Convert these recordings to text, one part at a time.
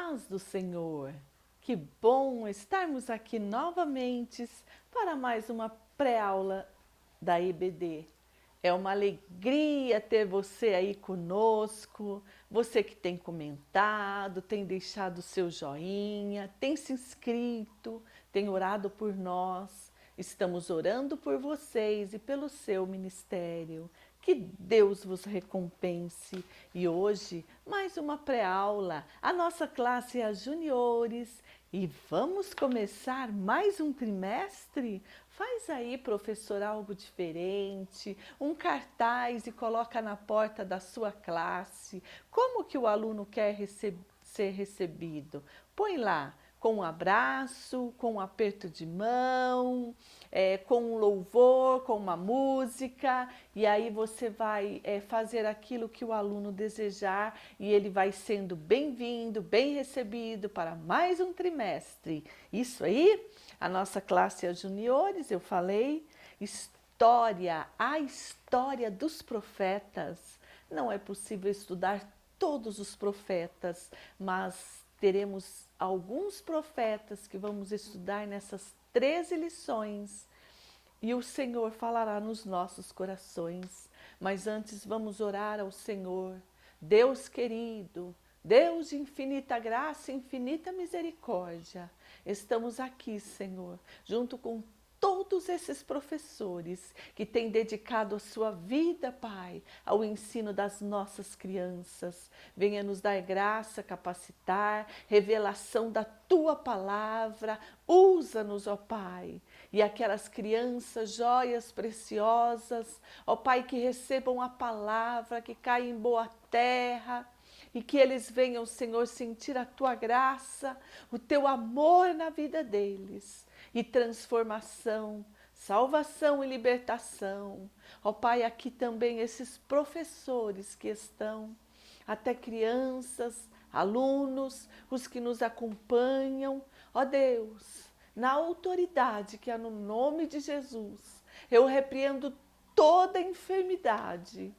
paz do Senhor. Que bom estarmos aqui novamente para mais uma pré-aula da EBD. É uma alegria ter você aí conosco, você que tem comentado, tem deixado seu joinha, tem se inscrito, tem orado por nós. Estamos orando por vocês e pelo seu ministério. Que Deus vos recompense. E hoje, mais uma pré-aula. A nossa classe é a Juniores e vamos começar mais um trimestre? Faz aí, professor, algo diferente, um cartaz e coloca na porta da sua classe. Como que o aluno quer ser recebido? Põe lá, com um abraço, com um aperto de mão, com um louvor, com uma música, e aí você vai fazer aquilo que o aluno desejar e ele vai sendo bem-vindo, bem recebido para mais um trimestre. Isso aí, a nossa classe é juniores, eu falei, história, a história dos profetas. Não é possível estudar todos os profetas, mas teremos alguns profetas que vamos estudar nessas 13 lições e o Senhor falará nos nossos corações. Mas antes vamos orar ao Senhor. Deus querido, Deus de infinita graça e infinita misericórdia, estamos aqui, Senhor, junto com todos esses professores que têm dedicado a sua vida, Pai, ao ensino das nossas crianças. Venha nos dar graça, capacitar, revelação da Tua palavra. Usa-nos, ó Pai. E aquelas crianças, joias preciosas, ó Pai, que recebam a palavra, que caia em boa terra, e que eles venham, Senhor, sentir a Tua graça, o Teu amor na vida deles, e transformação, salvação e libertação. Ó Pai, aqui também esses professores que estão, até crianças, alunos, os que nos acompanham, ó Deus, na autoridade que há no nome de Jesus, eu repreendo toda enfermidade,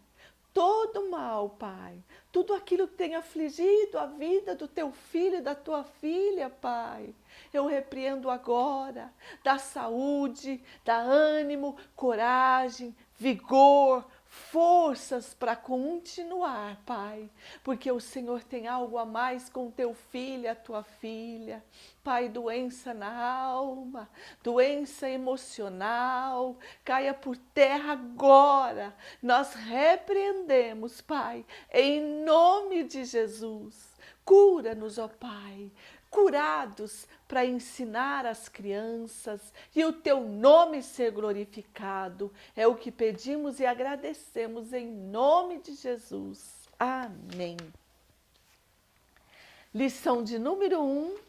todo mal, Pai, tudo aquilo que tem afligido a vida do teu filho e da tua filha, Pai, eu repreendo agora, dá saúde, dá ânimo, coragem, vigor, forças para continuar, Pai, porque o Senhor tem algo a mais com teu filho e a tua filha. Pai, doença na alma, doença emocional, caia por terra agora. Nós repreendemos, Pai, em nome de Jesus. Cura-nos, ó Pai, curados para ensinar as crianças e o teu nome ser glorificado. É o que pedimos e agradecemos em nome de Jesus. Amém. Lição de número 1.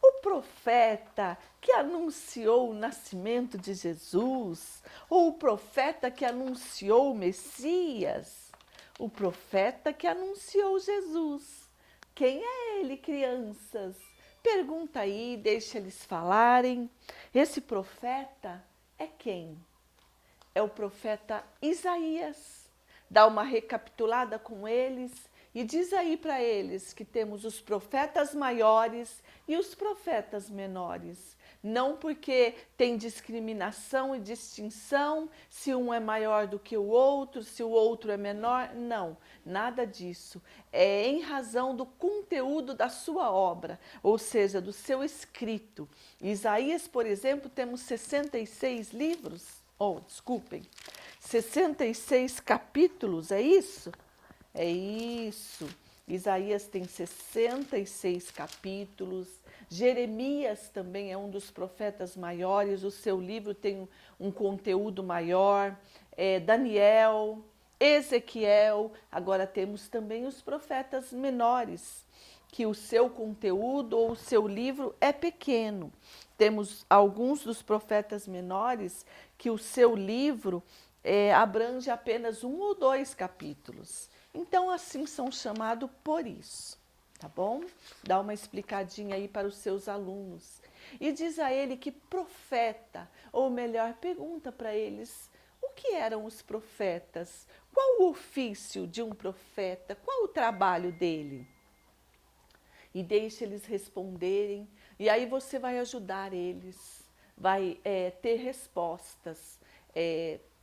O profeta que anunciou o nascimento de Jesus, ou o profeta que anunciou o Messias, o profeta que anunciou Jesus. Quem é ele, crianças? Pergunta aí, deixa eles falarem. Esse profeta é quem? É o profeta Isaías. Dá uma recapitulada com eles e diz aí para eles que temos os profetas maiores e os profetas menores. Não porque tem discriminação e distinção, se um é maior do que o outro, se o outro é menor, não, nada disso. É em razão do conteúdo da sua obra, ou seja, do seu escrito. Isaías, por exemplo, temos 66 livros, desculpem, 66 capítulos, é isso? É isso. Isaías tem 66 capítulos. Jeremias também é um dos profetas maiores. O seu livro tem um conteúdo maior. Daniel, Ezequiel. Agora temos também os profetas menores, que o seu conteúdo ou o seu livro é pequeno. Temos alguns dos profetas menores que o seu livro abrange apenas 1 ou 2 capítulos. Então, assim são chamados por isso, tá bom? Dá uma explicadinha aí para os seus alunos. E diz a ele que profeta, ou melhor, pergunta para eles o que eram os profetas, qual o ofício de um profeta, qual o trabalho dele. e deixe eles responderem. E aí você vai ajudar eles, vai ter respostas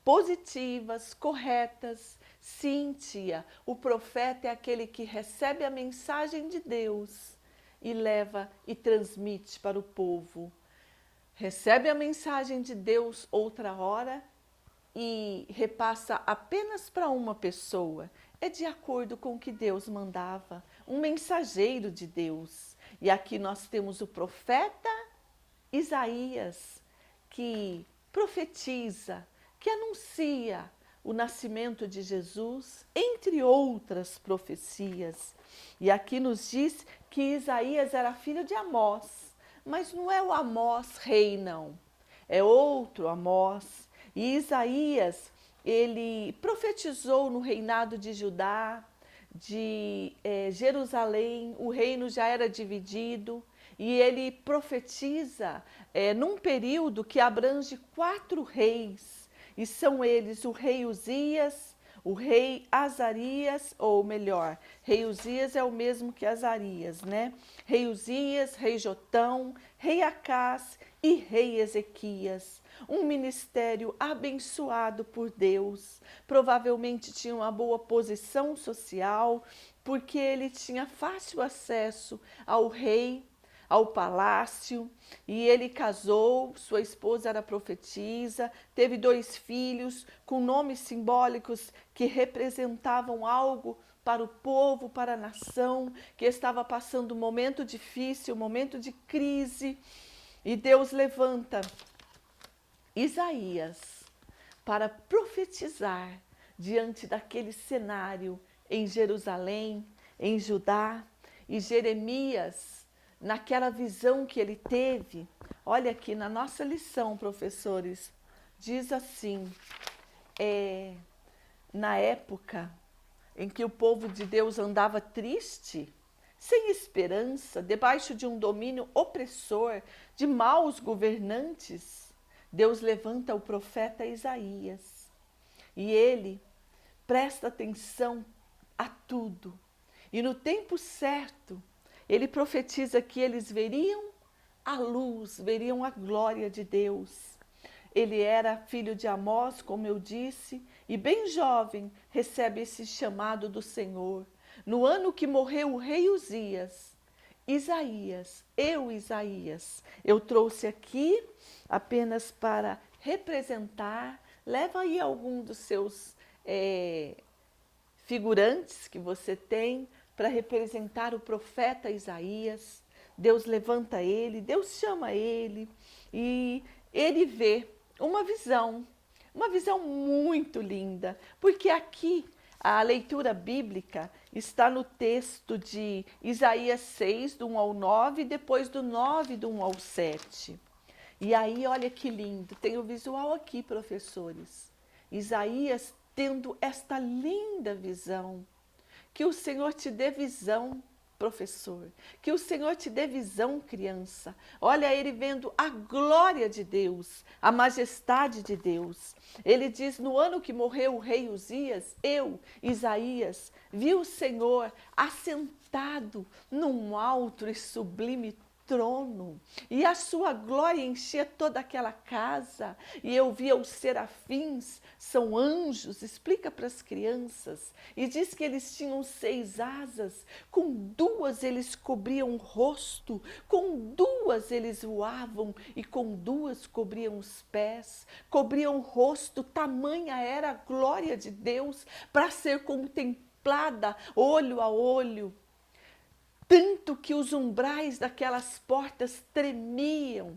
positivas, corretas. Sim, tia, o profeta é aquele que recebe a mensagem de Deus e leva e transmite para o povo. Recebe a mensagem de Deus outra hora e repassa apenas para uma pessoa. É de acordo com o que Deus mandava, um mensageiro de Deus. E aqui nós temos o profeta Isaías, que profetiza, que anuncia o nascimento de Jesus, entre outras profecias. E aqui nos diz que Isaías era filho de Amós, mas não é o Amós rei, não. É outro Amós. E Isaías, ele profetizou no reinado de Judá, de Jerusalém, o reino já era dividido, e ele profetiza num período que abrange 4 reis, e são eles o rei Uzias, o rei Azarias, ou melhor, rei Uzias é o mesmo que Azarias, né? Rei Uzias, rei Jotão, rei Acás e rei Ezequias. Um ministério abençoado por Deus. Provavelmente tinha uma boa posição social, porque ele tinha fácil acesso ao rei, ao palácio, e ele casou, sua esposa era profetisa, teve 2 filhos com nomes simbólicos que representavam algo para o povo, para a nação, que estava passando um momento difícil, um momento de crise, e Deus levanta Isaías para profetizar diante daquele cenário em Jerusalém, em Judá, e Jeremias, naquela visão que ele teve, olha aqui na nossa lição, professores, diz assim, na época em que o povo de Deus andava triste, sem esperança, debaixo de um domínio opressor, de maus governantes, Deus levanta o profeta Isaías e ele presta atenção a tudo. E no tempo certo, ele profetiza que eles veriam a luz, veriam a glória de Deus. Ele era filho de Amós, como eu disse, e bem jovem recebe esse chamado do Senhor. No ano que morreu o rei Uzias, Isaías, eu trouxe aqui apenas para representar, leva aí algum dos seus figurantes que você tem para representar o profeta Isaías. Deus levanta ele, Deus chama ele e ele vê uma visão muito linda, porque aqui a leitura bíblica está no texto de Isaías 6, do 1 ao 9, e depois do 9, do 1 ao 7. E aí, olha que lindo, tem o visual aqui, professores. Isaías tendo esta linda visão. Que o Senhor te dê visão, professor. Que o Senhor te dê visão, criança. Olha ele vendo a glória de Deus, a majestade de Deus. Ele diz, no ano que morreu o rei Uzias, eu, Isaías, vi o Senhor assentado num alto e sublime trono, e a sua glória enchia toda aquela casa, e eu via os serafins, são anjos, explica para as crianças, e diz que eles tinham 6 asas, com 2 eles cobriam o rosto, com 2 eles voavam, e com 2 cobriam os pés, cobriam o rosto, tamanha era a glória de Deus, para ser contemplada olho a olho, tanto que os umbrais daquelas portas tremiam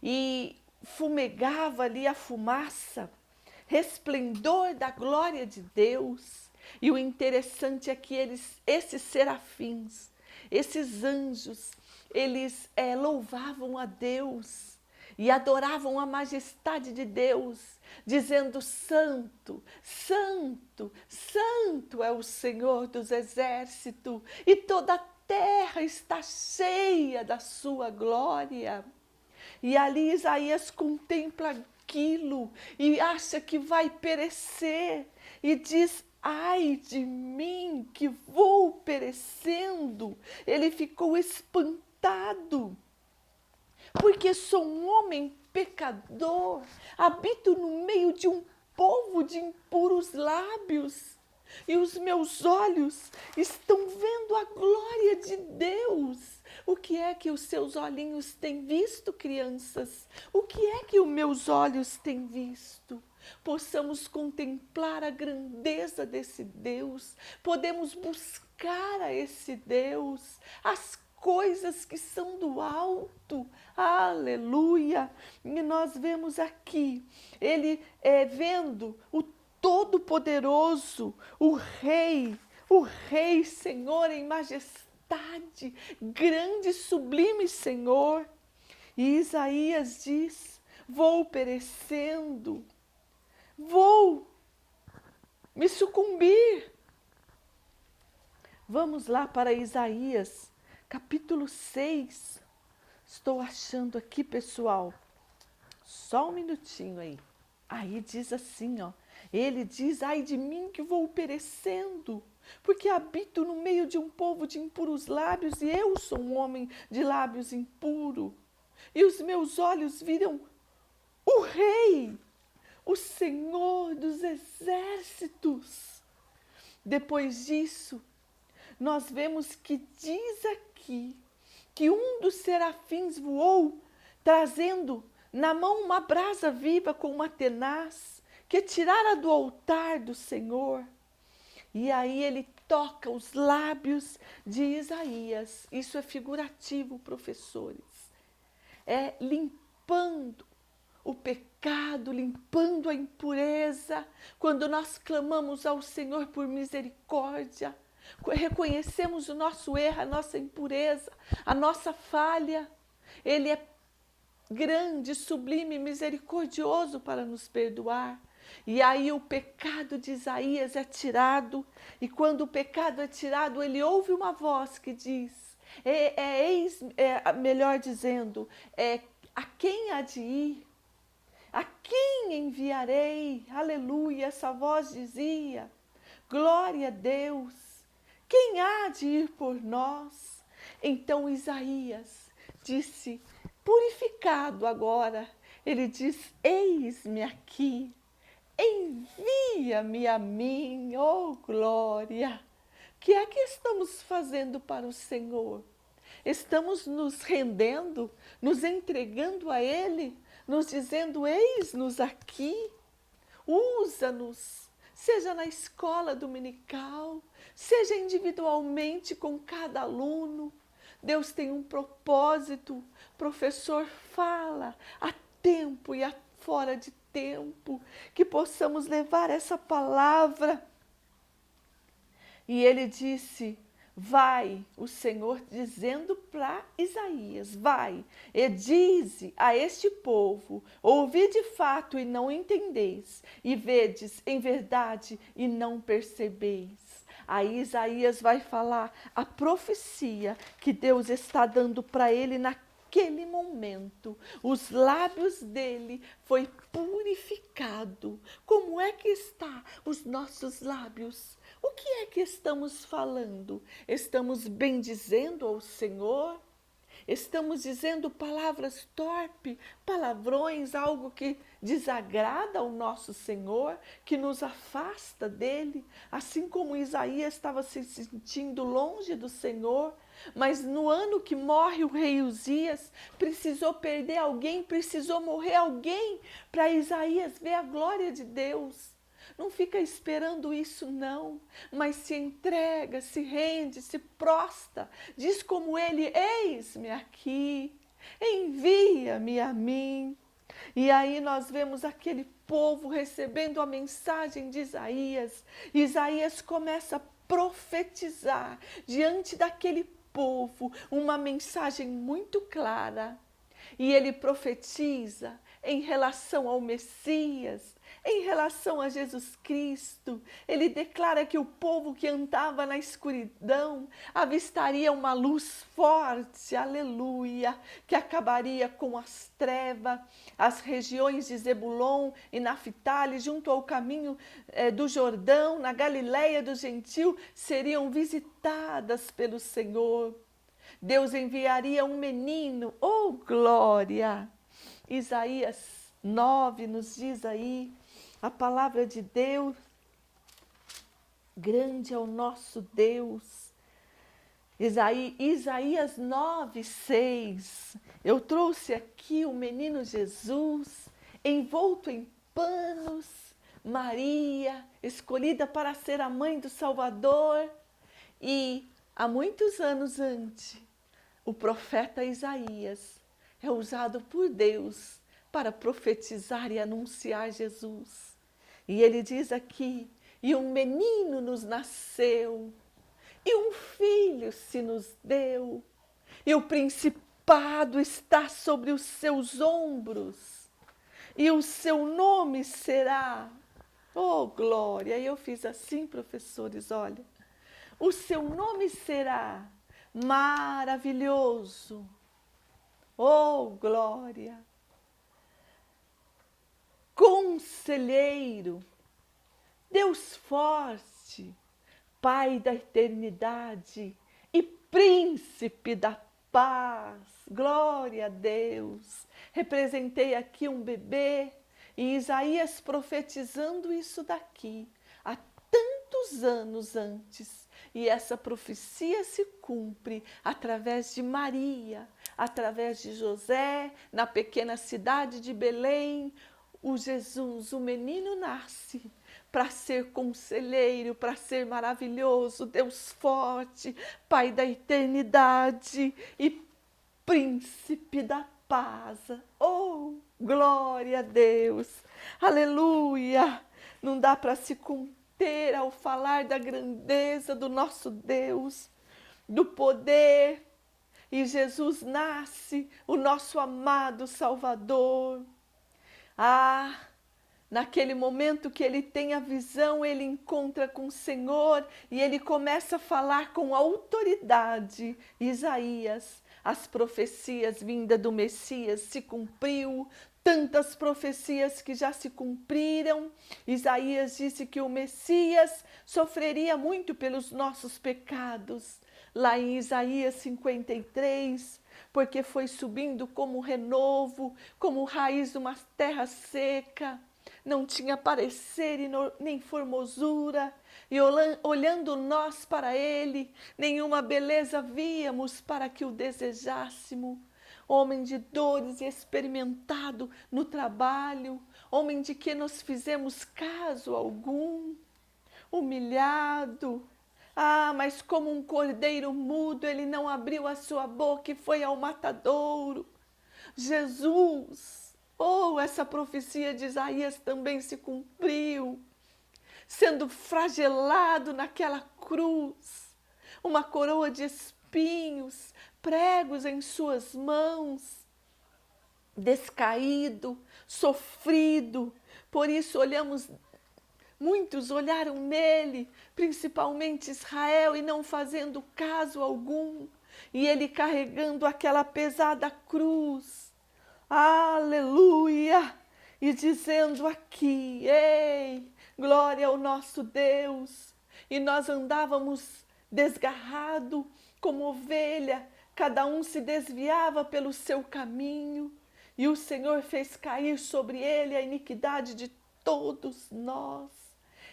e fumegava ali a fumaça, resplendor da glória de Deus. E o interessante é que esses serafins, esses anjos, eles louvavam a Deus e adoravam a majestade de Deus, dizendo: Santo, Santo, Santo é o Senhor dos exércitos, e toda a terra está cheia da sua glória. E ali Isaías contempla aquilo e acha que vai perecer. E diz, ai de mim que vou perecendo. Ele ficou espantado, porque sou um homem pecador, habito no meio de um povo de impuros lábios, e os meus olhos estão vendo a glória de Deus. O que é que os seus olhinhos têm visto, crianças? O que é que os meus olhos têm visto? Possamos contemplar a grandeza desse Deus, podemos buscar a esse Deus, as coisas que são do alto, aleluia. E nós vemos aqui, ele vendo o Todo-Poderoso, o Rei, Senhor em majestade, grande e sublime Senhor. E Isaías diz: vou perecendo, vou me sucumbir. Vamos lá para Isaías, capítulo 6. Estou achando aqui, pessoal. Só um minutinho aí. Aí diz assim, ó. Ele diz: ai de mim que vou perecendo, porque habito no meio de um povo de impuros lábios, e eu sou um homem de lábios impuros. E os meus olhos viram o Rei, o Senhor dos exércitos. Depois disso, nós vemos que diz aqui que um dos serafins voou, trazendo na mão uma brasa viva com uma tenaz, que tirara do altar do Senhor. E aí ele toca os lábios de Isaías. Isso é figurativo, professores. É limpando o pecado, limpando a impureza. Quando nós clamamos ao Senhor por misericórdia, reconhecemos o nosso erro, a nossa impureza, a nossa falha. Ele é grande, sublime, misericordioso para nos perdoar. E aí o pecado de Isaías é tirado, e quando o pecado é tirado, ele ouve uma voz que diz, melhor dizendo, a quem há de ir? A quem enviarei? Aleluia, essa voz dizia, glória a Deus, quem há de ir por nós? Então Isaías disse, purificado agora, ele diz, eis-me aqui, envia-me a mim, oh glória. O que é que estamos fazendo para o Senhor? Estamos nos rendendo, nos entregando a Ele, nos dizendo, eis-nos aqui, usa-nos, seja na escola dominical, seja individualmente com cada aluno. Deus tem um propósito, professor fala a tempo e a fora de tempo, que possamos levar essa palavra. E ele disse, vai, o Senhor dizendo para Isaías, vai, e dize a este povo, ouvi de fato e não entendeis, e vedes em verdade e não percebeis. Aí Isaías vai falar a profecia que Deus está dando para ele naquele momento. Os lábios dele foi purificado. Como é que está os nossos lábios? O que é que estamos falando? Estamos bendizendo ao Senhor? Estamos dizendo palavras torpes, palavrões, algo que desagrada ao nosso Senhor, que nos afasta dele, assim como Isaías estava se sentindo longe do Senhor, mas no ano que morre o rei Uzias, precisou perder alguém, precisou morrer alguém, para Isaías ver a glória de Deus. Não fica esperando isso não, mas se entrega, se rende, se prostra, diz como ele, eis-me aqui, envia-me a mim. E aí nós vemos aquele povo recebendo a mensagem de Isaías. Isaías começa a profetizar diante daquele povo uma mensagem muito clara. E ele profetiza em relação ao Messias, em relação a Jesus Cristo. Ele declara que o povo que andava na escuridão avistaria uma luz forte, aleluia, que acabaria com as trevas. As regiões de Zebulon e Naftali, junto ao caminho do Jordão, na Galileia do Gentil, seriam visitadas pelo Senhor. Deus enviaria um menino, oh glória! Isaías 9 nos diz aí, a palavra de Deus, grande é o nosso Deus. Isaías 9, 6, eu trouxe aqui o menino Jesus, envolto em panos, Maria, escolhida para ser a mãe do Salvador. E há muitos anos antes, o profeta Isaías é usado por Deus para profetizar e anunciar Jesus. E ele diz aqui, e um menino nos nasceu, e um filho se nos deu, e o principado está sobre os seus ombros, e o seu nome será, oh glória, e eu fiz assim, professores, olha, o seu nome será maravilhoso, oh glória, conselheiro, Deus forte, Pai da eternidade e príncipe da paz. Glória a Deus. Representei aqui um bebê e Isaías profetizando isso daqui há tantos anos antes. E essa profecia se cumpre através de Maria, através de José, na pequena cidade de Belém. O Jesus, o menino nasce para ser conselheiro, para ser maravilhoso, Deus forte, Pai da eternidade e príncipe da paz. Oh, glória a Deus, aleluia! Não dá para se conter ao falar da grandeza do nosso Deus, do poder. E Jesus nasce, o nosso amado Salvador. Ah, naquele momento que ele tem a visão, ele encontra com o Senhor e ele começa a falar com autoridade. Isaías, as profecias vindas do Messias se cumpriu, tantas profecias que já se cumpriram. Isaías disse que o Messias sofreria muito pelos nossos pecados. Lá em Isaías 53, porque foi subindo como renovo, como raiz de uma terra seca, não tinha parecer e nem formosura, e olhando nós para ele, nenhuma beleza víamos para que o desejássemos. Homem de dores e experimentado no trabalho, homem de que nos fizemos caso algum, humilhado. Ah, mas como um cordeiro mudo, ele não abriu a sua boca e foi ao matadouro. Jesus, oh, essa profecia de Isaías também se cumpriu, sendo flagelado naquela cruz, uma coroa de espinhos, pregos em suas mãos, descaído, sofrido. Por isso muitos olharam nele, principalmente Israel, e não fazendo caso algum, e ele carregando aquela pesada cruz, aleluia, e dizendo aqui, ei, glória ao nosso Deus, e nós andávamos desgarrado como ovelha, cada um se desviava pelo seu caminho, e o Senhor fez cair sobre ele a iniquidade de todos nós.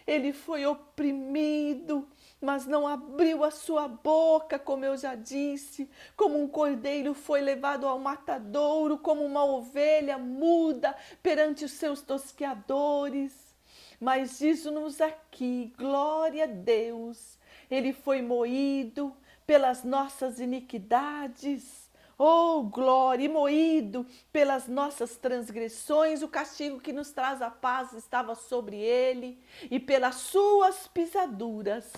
Ele foi oprimido, mas não abriu a sua boca, como eu já disse. Como um cordeiro foi levado ao matadouro, como uma ovelha muda perante os seus tosqueadores. Mas diz-nos aqui, glória a Deus, ele foi moído pelas nossas iniquidades. Oh, glória, e moído pelas nossas transgressões, o castigo que nos traz a paz estava sobre ele, e pelas suas pisaduras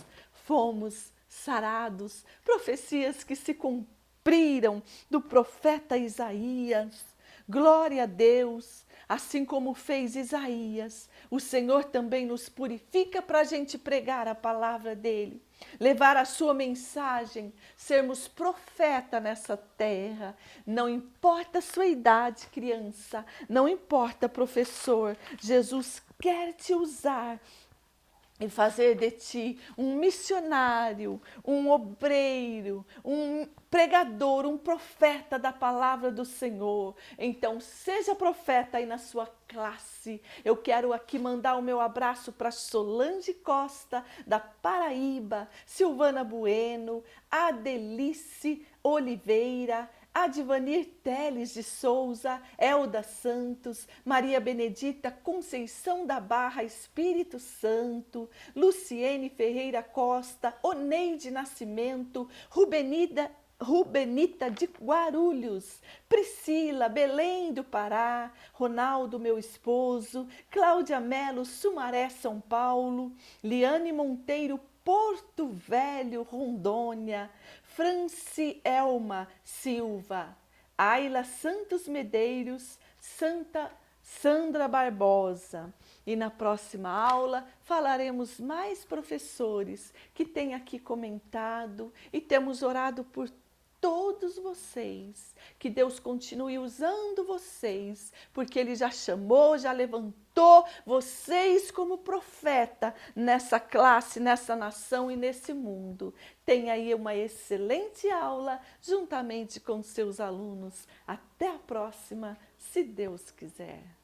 fomos sarados. Profecias que se cumpriram do profeta Isaías. Glória a Deus. assim como fez Isaías. O Senhor também nos purifica para a gente pregar a palavra dele, levar a sua mensagem, sermos profeta nessa terra. Não importa a sua idade, criança, não importa, professor, Jesus quer te usar e fazer de ti um missionário, um obreiro, um pregador, um profeta da palavra do Senhor. Então, seja profeta aí na sua classe. Eu quero aqui mandar o meu abraço para Solange Costa, da Paraíba, Silvana Bueno, Adelice Oliveira, Advanir Teles de Souza, Elda Santos, Maria Benedita Conceição da Barra, Espírito Santo, Luciene Ferreira Costa, Oneide Nascimento, Rubenita de Guarulhos, Priscila, Belém do Pará, Ronaldo, meu esposo, Cláudia Melo, Sumaré, São Paulo, Liane Monteiro, Porto Velho, Rondônia, Francielma Silva, Ayla Santos Medeiros, Sandra Barbosa. E na próxima aula falaremos mais professores que têm aqui comentado e temos orado por todos vocês. Que Deus continue usando vocês, porque Ele já chamou, já levantou vocês como profeta nessa classe, nessa nação e nesse mundo. Tenha aí uma excelente aula juntamente com seus alunos. Até a próxima, se Deus quiser.